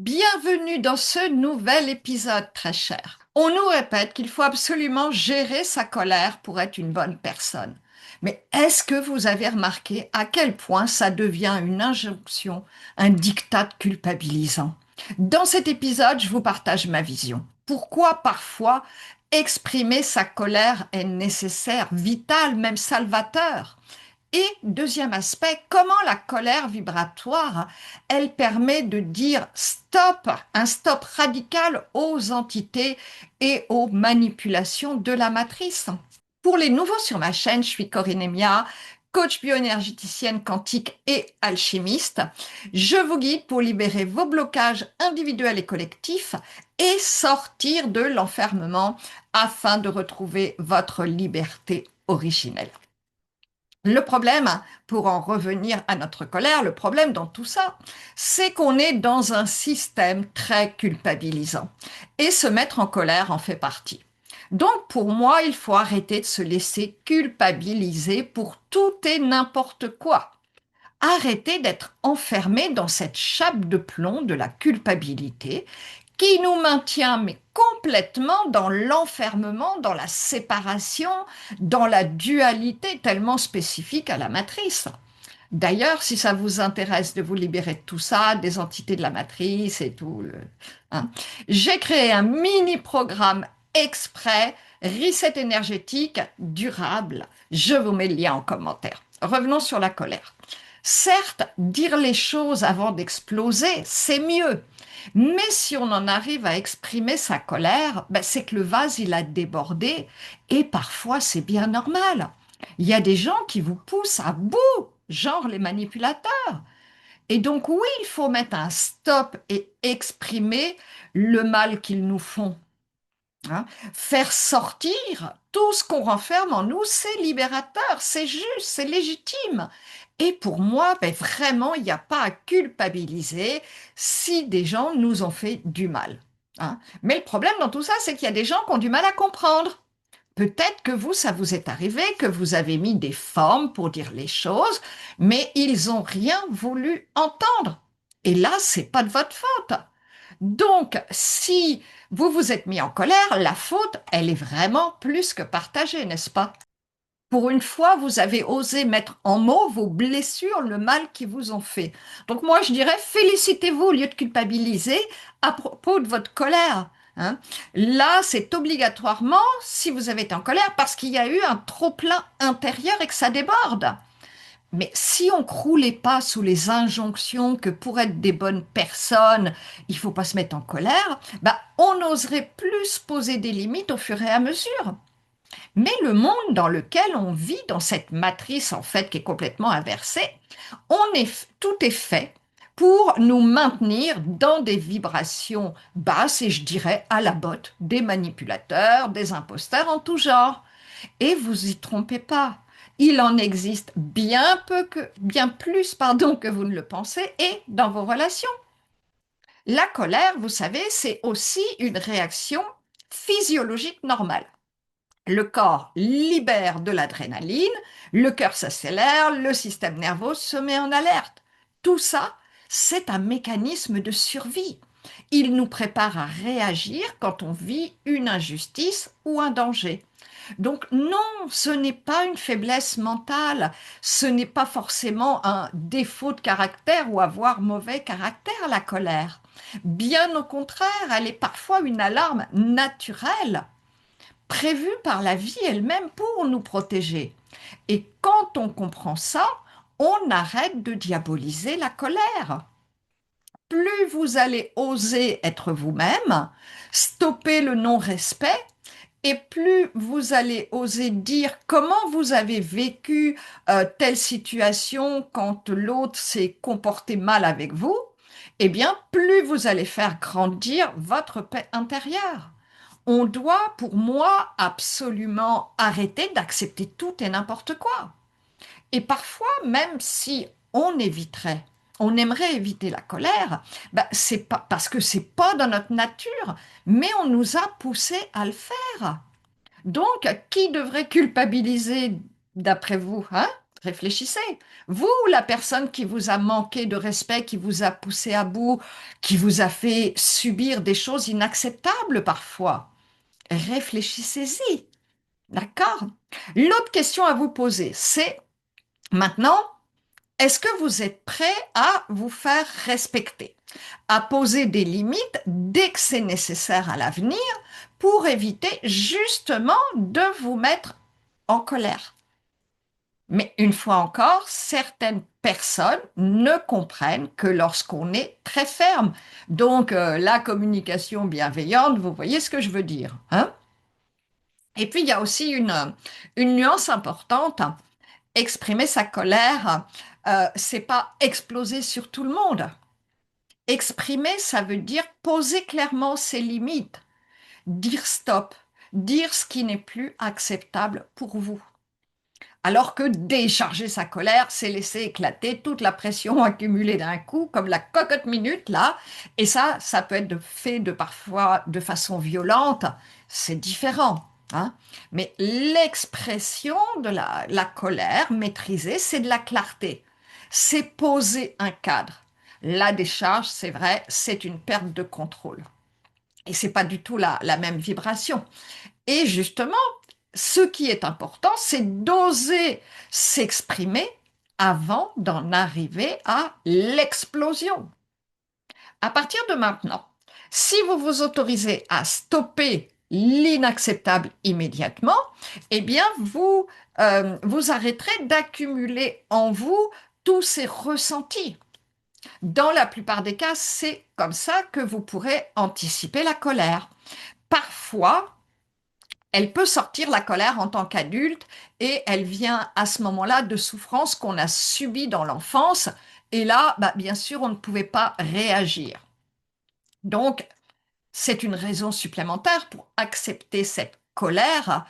Bienvenue dans ce nouvel épisode, très cher. On nous répète qu'il faut absolument gérer sa colère pour être une bonne personne. Mais est-ce que vous avez remarqué à quel point ça devient une injonction, un diktat culpabilisant? Dans cet épisode, je vous partage ma vision. Pourquoi parfois exprimer sa colère est nécessaire, vital, même salvateur? Et deuxième aspect, comment la colère vibratoire, elle permet de dire stop, un stop radical aux entités et aux manipulations de la matrice. Pour les nouveaux sur ma chaîne, je suis Corinne Emia, coach bioénergéticienne quantique et alchimiste. Je vous guide pour libérer vos blocages individuels et collectifs et sortir de l'enfermement afin de retrouver votre liberté originelle. Le problème, pour en revenir à notre colère, le problème dans tout ça, c'est qu'on est dans un système très culpabilisant. Et se mettre en colère en fait partie. Donc pour moi, il faut arrêter de se laisser culpabiliser pour tout et n'importe quoi. Arrêter d'être enfermé dans cette chape de plomb de la culpabilité qui nous maintient mais complètement dans l'enfermement, dans la séparation, dans la dualité tellement spécifique à la matrice. D'ailleurs, si ça vous intéresse de vous libérer de tout ça, des entités de la matrice et tout, hein, j'ai créé un mini-programme exprès, reset énergétique durable. Je vous mets le lien en commentaire. Revenons sur la colère. Certes, dire les choses avant d'exploser, c'est mieux. Mais si on en arrive à exprimer sa colère, ben c'est que le vase, il a débordé. Et parfois, c'est bien normal. Il y a des gens qui vous poussent à bout, genre les manipulateurs. Et donc, oui, il faut mettre un stop et exprimer le mal qu'ils nous font, hein. Faire sortir tout ce qu'on renferme en nous, c'est libérateur, c'est juste, c'est légitime. Et pour moi, ben vraiment, il n'y a pas à culpabiliser si des gens nous ont fait du mal, hein. Mais le problème dans tout ça, c'est qu'il y a des gens qui ont du mal à comprendre. Peut-être que vous, ça vous est arrivé, que vous avez mis des formes pour dire les choses, mais ils n'ont rien voulu entendre. Et là, c'est pas de votre faute. Donc, si vous vous êtes mis en colère, la faute, elle est vraiment plus que partagée, n'est-ce pas? Pour une fois, vous avez osé mettre en mots vos blessures, le mal qu'ils vous ont fait. Donc moi, je dirais, félicitez-vous au lieu de culpabiliser à propos de votre colère, hein. Là, c'est obligatoirement, si vous avez été en colère, parce qu'il y a eu un trop-plein intérieur et que ça déborde. Mais si on croulait pas sous les injonctions que pour être des bonnes personnes, il faut pas se mettre en colère, bah, on oserait plus poser des limites au fur et à mesure. Mais le monde dans lequel on vit, dans cette matrice en fait qui est complètement inversée, tout est fait pour nous maintenir dans des vibrations basses et je dirais à la botte des manipulateurs, des imposteurs en tout genre. Et vous y trompez pas. Il en existe bien plus, pardon, que vous ne le pensez et dans vos relations. La colère, vous savez, c'est aussi une réaction physiologique normale. Le corps libère de l'adrénaline, le cœur s'accélère, le système nerveux se met en alerte. Tout ça, c'est un mécanisme de survie. Il nous prépare à réagir quand on vit une injustice ou un danger. Donc non, ce n'est pas une faiblesse mentale, ce n'est pas forcément un défaut de caractère ou avoir mauvais caractère, la colère. Bien au contraire, elle est parfois une alarme naturelle prévue par la vie elle-même pour nous protéger. Et quand on comprend ça, on arrête de diaboliser la colère. Plus vous allez oser être vous-même, stopper le non-respect, et plus vous allez oser dire comment vous avez vécu telle situation quand l'autre s'est comporté mal avec vous, eh bien, plus vous allez faire grandir votre paix intérieure. On doit, pour moi, absolument arrêter d'accepter tout et n'importe quoi. Et parfois, même si on éviterait, on aimerait éviter la colère, ben, c'est pas parce que c'est pas dans notre nature, mais on nous a poussé à le faire. Donc, qui devrait culpabiliser d'après vous, hein? Réfléchissez. Vous, la personne qui vous a manqué de respect, qui vous a poussé à bout, qui vous a fait subir des choses inacceptables parfois, réfléchissez-y. D'accord? L'autre question à vous poser, c'est maintenant, est-ce que vous êtes prêt à vous faire respecter, à poser des limites dès que c'est nécessaire à l'avenir pour éviter justement de vous mettre en colère? Mais une fois encore, certaines personnes ne comprennent que lorsqu'on est très ferme. Donc, la communication bienveillante, vous voyez ce que je veux dire, hein? Et puis, il y a aussi une nuance importante. Exprimer sa colère, c'est pas exploser sur tout le monde. Exprimer, ça veut dire poser clairement ses limites, dire stop, dire ce qui n'est plus acceptable pour vous. Alors que décharger sa colère, c'est laisser éclater toute la pression accumulée d'un coup, comme la cocotte minute là. Et ça peut être fait de parfois de façon violente. C'est différent, hein. Mais l'expression de la colère maîtrisée, c'est de la clarté. C'est poser un cadre. La décharge, c'est vrai, c'est une perte de contrôle. Et c'est pas du tout la même vibration. Et justement, ce qui est important, c'est d'oser s'exprimer avant d'en arriver à l'explosion. À partir de maintenant, si vous vous autorisez à stopper l'inacceptable immédiatement, eh bien, vous arrêterez d'accumuler en vous tous ces ressentis. Dans la plupart des cas, c'est comme ça que vous pourrez anticiper la colère. Parfois, elle peut sortir la colère en tant qu'adulte et elle vient à ce moment-là de souffrances qu'on a subies dans l'enfance. Et là, bah, bien sûr, on ne pouvait pas réagir. Donc, c'est une raison supplémentaire pour accepter cette colère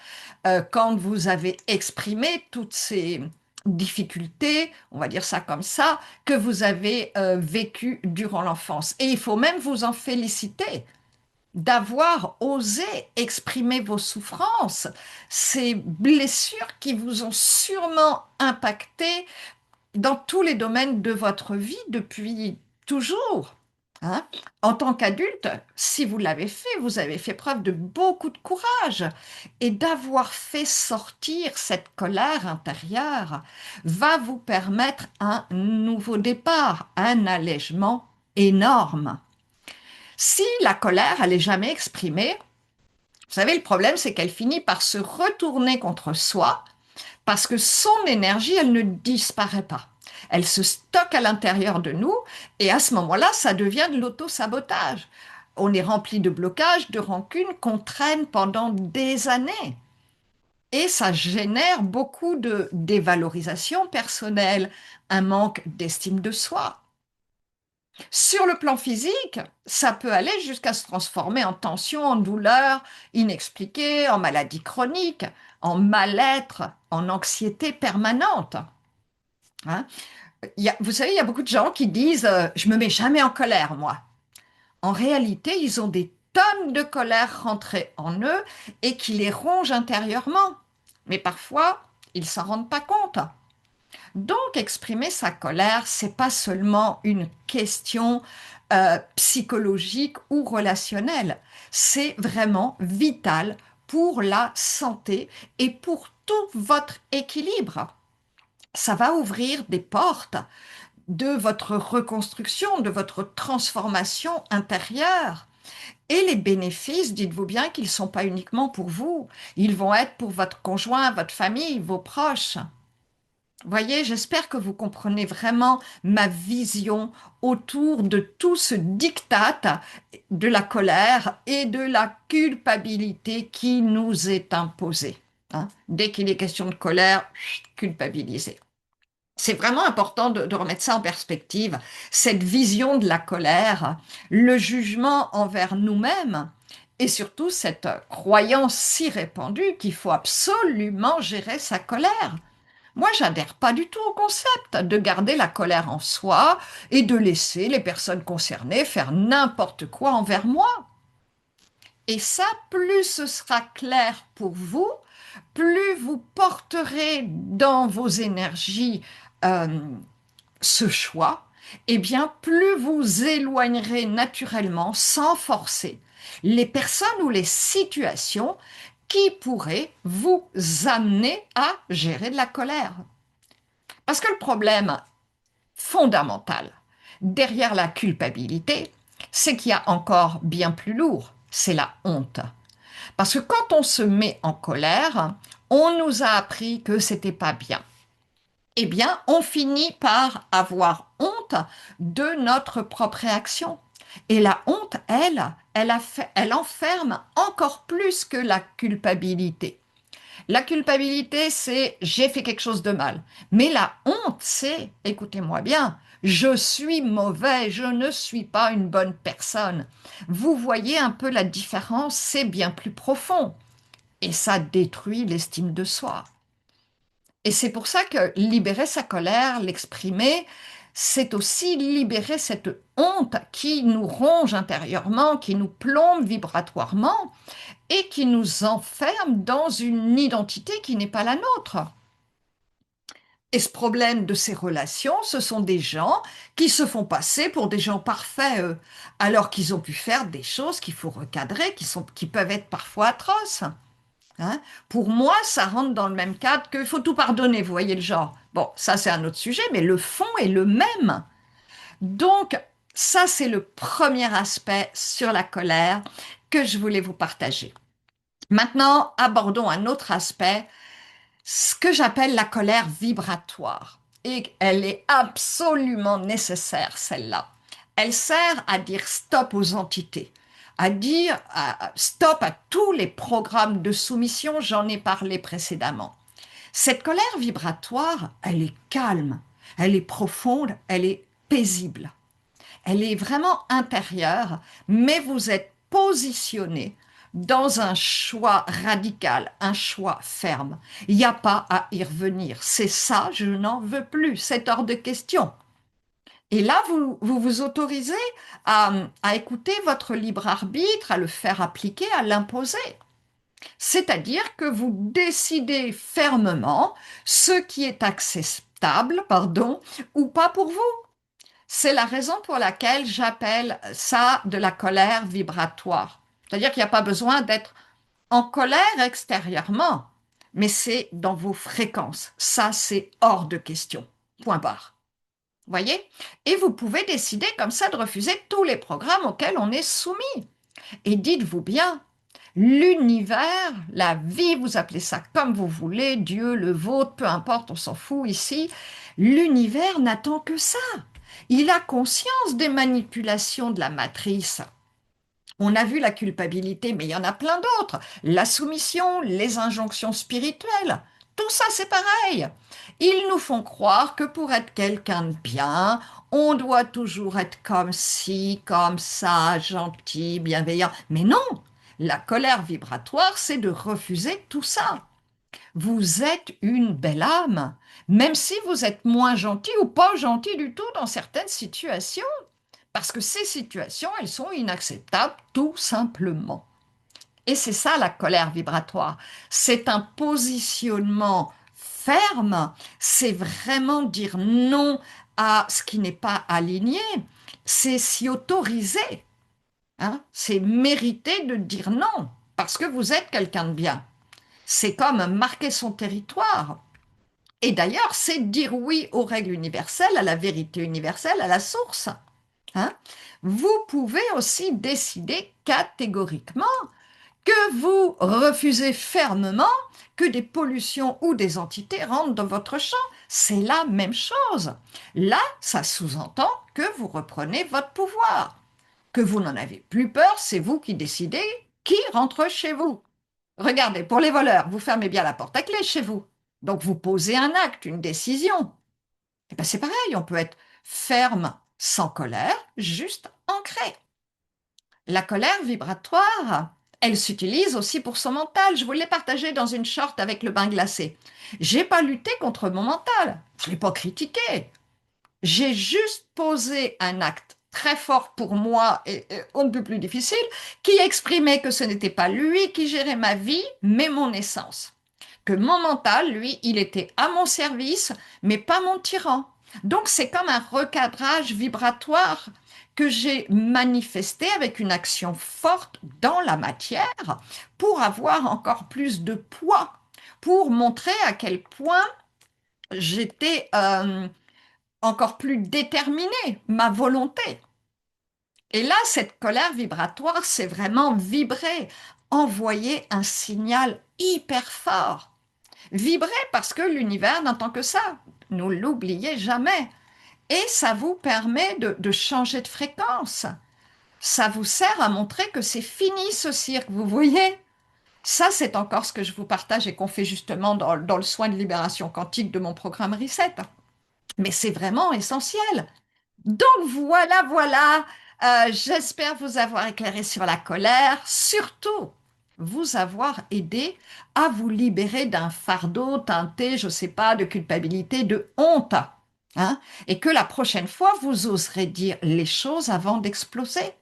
quand vous avez exprimé toutes ces difficultés, on va dire ça comme ça, que vous avez vécues durant l'enfance. Et il faut même vous en féliciter d'avoir osé exprimer vos souffrances, ces blessures qui vous ont sûrement impacté dans tous les domaines de votre vie depuis toujours, hein. En tant qu'adulte, si vous l'avez fait, vous avez fait preuve de beaucoup de courage et d'avoir fait sortir cette colère intérieure va vous permettre un nouveau départ, un allègement énorme. Si la colère, elle n'est jamais exprimée, vous savez, le problème, c'est qu'elle finit par se retourner contre soi parce que son énergie, elle ne disparaît pas. Elle se stocke à l'intérieur de nous et à ce moment-là, ça devient de l'auto-sabotage. On est rempli de blocages, de rancunes qu'on traîne pendant des années. Et ça génère beaucoup de dévalorisation personnelle, un manque d'estime de soi. Sur le plan physique, ça peut aller jusqu'à se transformer en tension, en douleur inexpliquée, en maladie chronique, en mal-être, en anxiété permanente, hein. Vous savez, il y a beaucoup de gens qui disent je me mets jamais en colère, moi. En réalité, ils ont des tonnes de colère rentrées en eux et qui les rongent intérieurement. Mais parfois, ils s'en rendent pas compte. Donc, exprimer sa colère, c'est pas seulement une question psychologique ou relationnelle, c'est vraiment vital pour la santé et pour tout votre équilibre. Ça va ouvrir des portes de votre reconstruction, de votre transformation intérieure. Et les bénéfices, dites-vous bien qu'ils ne sont pas uniquement pour vous, ils vont être pour votre conjoint, votre famille, vos proches. Voyez, j'espère que vous comprenez vraiment ma vision autour de tout ce diktat de la colère et de la culpabilité qui nous est imposé, hein. Dès qu'il est question de colère, culpabiliser. C'est vraiment important de remettre ça en perspective, cette vision de la colère, le jugement envers nous-mêmes et surtout cette croyance si répandue qu'il faut absolument gérer sa colère. Moi, j'adhère pas du tout au concept de garder la colère en soi et de laisser les personnes concernées faire n'importe quoi envers moi. Et ça, plus ce sera clair pour vous, plus vous porterez dans vos énergies euh, ce choix, eh bien, plus vous éloignerez naturellement, sans forcer, les personnes ou les situations qui pourraient vous amener à gérer de la colère. Parce que le problème fondamental derrière la culpabilité, c'est qu'il y a encore bien plus lourd, c'est la honte. Parce que quand on se met en colère, on nous a appris que c'était pas bien. Eh bien, on finit par avoir honte de notre propre réaction. Et la honte, elle enferme encore plus que la culpabilité. La culpabilité, c'est j'ai fait quelque chose de mal. Mais la honte, c'est, écoutez-moi bien, je suis mauvais, je ne suis pas une bonne personne. Vous voyez un peu la différence, c'est bien plus profond. Et ça détruit l'estime de soi. Et c'est pour ça que libérer sa colère, l'exprimer, c'est aussi libérer cette honte qui nous ronge intérieurement, qui nous plombe vibratoirement et qui nous enferme dans une identité qui n'est pas la nôtre. Et ce problème de ces relations, ce sont des gens qui se font passer pour des gens parfaits, eux, alors qu'ils ont pu faire des choses qu'il faut recadrer, qui peuvent être parfois atroces. Hein. Pour moi, ça rentre dans le même cadre qu'il faut tout pardonner, vous voyez le genre. Bon, ça c'est un autre sujet, mais le fond est le même. Donc, ça c'est le premier aspect sur la colère que je voulais vous partager. Maintenant, abordons un autre aspect, ce que j'appelle la colère vibratoire. Et elle est absolument nécessaire, celle-là. Elle sert à dire stop aux entités, à dire stop à tous les programmes de soumission, j'en ai parlé précédemment. Cette colère vibratoire, elle est calme, elle est profonde, elle est paisible. Elle est vraiment intérieure, mais vous êtes positionné dans un choix radical, un choix ferme. Il n'y a pas à y revenir. C'est ça, je n'en veux plus. C'est hors de question. Et là, vous autorisez à écouter votre libre arbitre, à le faire appliquer, à l'imposer. C'est-à-dire que vous décidez fermement ce qui est acceptable, pardon, ou pas pour vous. C'est la raison pour laquelle j'appelle ça de la colère vibratoire. C'est-à-dire qu'il n'y a pas besoin d'être en colère extérieurement, mais c'est dans vos fréquences. Ça, c'est hors de question. Point barre. Voyez? Et vous pouvez décider comme ça de refuser tous les programmes auxquels on est soumis. Et dites-vous bien, l'univers, la vie, vous appelez ça comme vous voulez, Dieu, le vôtre, peu importe, on s'en fout ici, l'univers n'attend que ça. Il a conscience des manipulations de la matrice. On a vu la culpabilité, mais il y en a plein d'autres. La soumission, les injonctions spirituelles, tout ça c'est pareil. Ils nous font croire que pour être quelqu'un de bien, on doit toujours être comme ci, comme ça, gentil, bienveillant. Mais non, la colère vibratoire, c'est de refuser tout ça. Vous êtes une belle âme, même si vous êtes moins gentil ou pas gentil du tout dans certaines situations. Parce que ces situations, elles sont inacceptables tout simplement. Et c'est ça la colère vibratoire. C'est un positionnement ferme, c'est vraiment dire non à ce qui n'est pas aligné, c'est s'y autoriser, hein. C'est mériter de dire non, parce que vous êtes quelqu'un de bien. C'est comme marquer son territoire. Et d'ailleurs, c'est dire oui aux règles universelles, à la vérité universelle, à la source. Hein. Vous pouvez aussi décider catégoriquement que vous refusez fermement que des pollutions ou des entités rentrent dans votre champ. C'est la même chose. Là, ça sous-entend que vous reprenez votre pouvoir, que vous n'en avez plus peur, c'est vous qui décidez qui rentre chez vous. Regardez, pour les voleurs, vous fermez bien la porte à clé chez vous. Donc vous posez un acte, une décision. Et bien c'est pareil, on peut être ferme, sans colère, juste ancré. La colère vibratoire, elle s'utilise aussi pour son mental. Je vous l'ai partagé dans une short avec le bain glacé. J'ai pas lutté contre mon mental. Je l'ai pas critiqué. J'ai juste posé un acte très fort pour moi et on ne peut plus difficile, qui exprimait que ce n'était pas lui qui gérait ma vie, mais mon essence. que mon mental, lui, il était à mon service, mais pas mon tyran. Donc c'est comme un recadrage vibratoire que j'ai manifesté avec une action forte dans la matière pour avoir encore plus de poids, pour montrer à quel point j'étais encore plus déterminée, ma volonté. Et là, cette colère vibratoire, c'est vraiment vibrer, envoyer un signal hyper fort. Vibrer parce que l'univers n'entend que ça. Ne l'oubliez jamais. Et ça vous permet de changer de fréquence. Ça vous sert à montrer que c'est fini ce cirque, vous voyez? Ça, c'est encore ce que je vous partage et qu'on fait justement dans le soin de libération quantique de mon programme Reset. Mais c'est vraiment essentiel. Donc voilà, voilà. J'espère vous avoir éclairé sur la colère, surtout vous avoir aidé à vous libérer d'un fardeau teinté, je ne sais pas, de culpabilité, de honte, hein, et que la prochaine fois, vous oserez dire les choses avant d'exploser.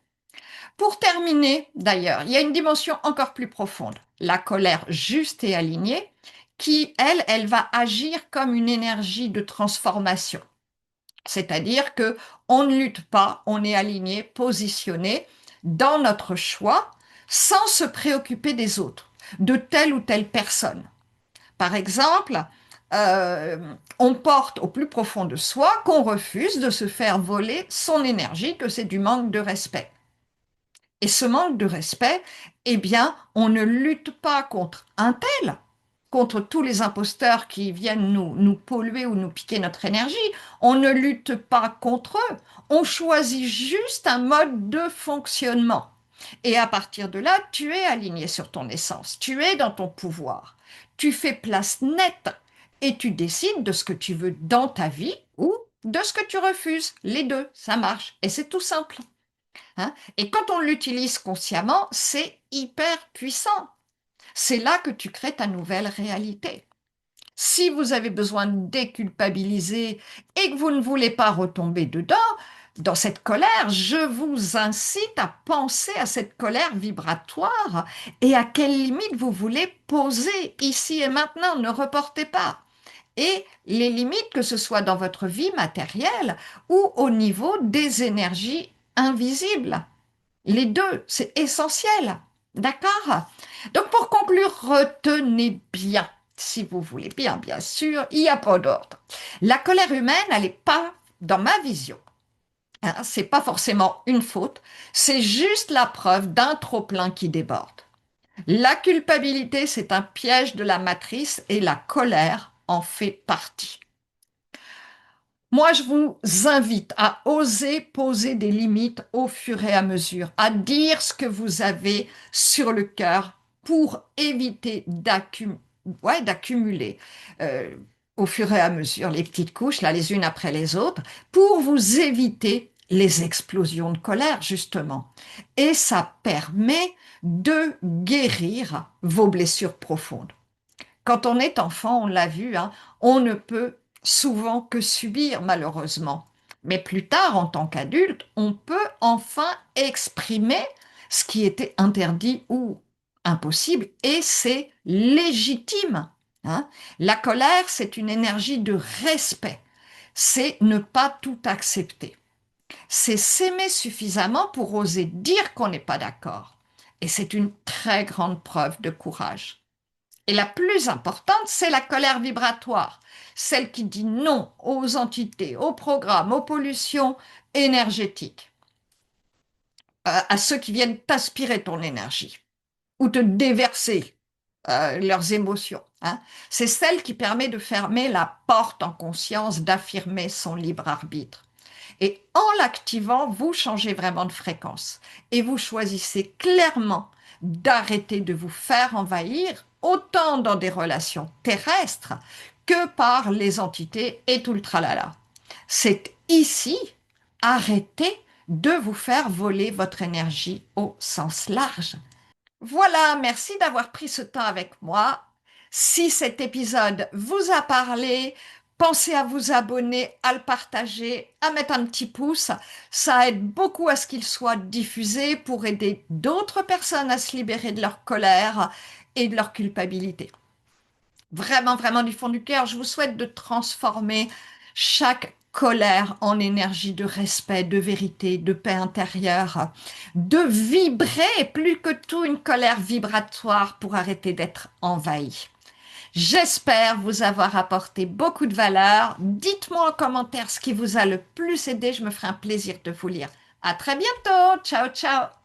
Pour terminer, d'ailleurs, il y a une dimension encore plus profonde, la colère juste et alignée, qui, elle va agir comme une énergie de transformation. C'est-à-dire que on ne lutte pas, on est aligné, positionné dans notre choix sans se préoccuper des autres, de telle ou telle personne. Par exemple, on porte au plus profond de soi qu'on refuse de se faire voler son énergie, que c'est du manque de respect. Et ce manque de respect, eh bien, on ne lutte pas contre un tel, contre tous les imposteurs qui viennent nous polluer ou nous piquer notre énergie. On ne lutte pas contre eux. On choisit juste un mode de fonctionnement. Et à partir de là, tu es aligné sur ton essence. Tu es dans ton pouvoir. Tu fais place nette et tu décides de ce que tu veux dans ta vie ou de ce que tu refuses. Les deux, ça marche. Et c'est tout simple. Hein. Et quand on l'utilise consciemment, c'est hyper puissant. C'est là que tu crées ta nouvelle réalité. Si vous avez besoin de déculpabiliser et que vous ne voulez pas retomber dedans, dans cette colère, je vous incite à penser à cette colère vibratoire et à quelles limites vous voulez poser ici et maintenant. Ne reportez pas. Et les limites, que ce soit dans votre vie matérielle ou au niveau des énergies invisibles. Les deux, c'est essentiel. D'accord? Donc pour conclure, retenez bien, si vous voulez bien, bien sûr, il n'y a pas d'ordre. La colère humaine, elle n'est pas dans ma vision. Hein, c'est pas forcément une faute, c'est juste la preuve d'un trop-plein qui déborde. La culpabilité, c'est un piège de la matrice et la colère en fait partie. Moi, je vous invite à oser poser des limites au fur et à mesure, à dire ce que vous avez sur le cœur pour éviter d'accumuler euh, au fur et à mesure les petites couches, là, les unes après les autres, pour vous éviter les explosions de colère, justement. Et ça permet de guérir vos blessures profondes. Quand on est enfant, on l'a vu, hein, on ne peut souvent que subir, malheureusement. Mais plus tard, en tant qu'adulte, on peut enfin exprimer ce qui était interdit ou impossible, et c'est légitime. Hein. La colère, c'est une énergie de respect. C'est ne pas tout accepter. C'est s'aimer suffisamment pour oser dire qu'on n'est pas d'accord. Et c'est une très grande preuve de courage. Et la plus importante, c'est la colère vibratoire, celle qui dit non aux entités, aux programmes, aux pollutions énergétiques, à ceux qui viennent t'aspirer ton énergie ou te déverser leurs émotions. Hein. C'est celle qui permet de fermer la porte en conscience, d'affirmer son libre arbitre. Et en l'activant, vous changez vraiment de fréquence et vous choisissez clairement d'arrêter de vous faire envahir autant dans des relations terrestres que par les entités et tout le tralala. C'est ici, arrêtez de vous faire voler votre énergie au sens large. Voilà, merci d'avoir pris ce temps avec moi. Si cet épisode vous a parlé, pensez à vous abonner, à le partager, à mettre un petit pouce. Ça aide beaucoup à ce qu'il soit diffusé pour aider d'autres personnes à se libérer de leur colère et de leur culpabilité. Vraiment, vraiment du fond du cœur, je vous souhaite de transformer chaque colère en énergie de respect, de vérité, de paix intérieure, de vibrer, plus que tout une colère vibratoire pour arrêter d'être envahi. J'espère vous avoir apporté beaucoup de valeur. Dites-moi en commentaire ce qui vous a le plus aidé, je me ferai un plaisir de vous lire. À très bientôt. Ciao, ciao.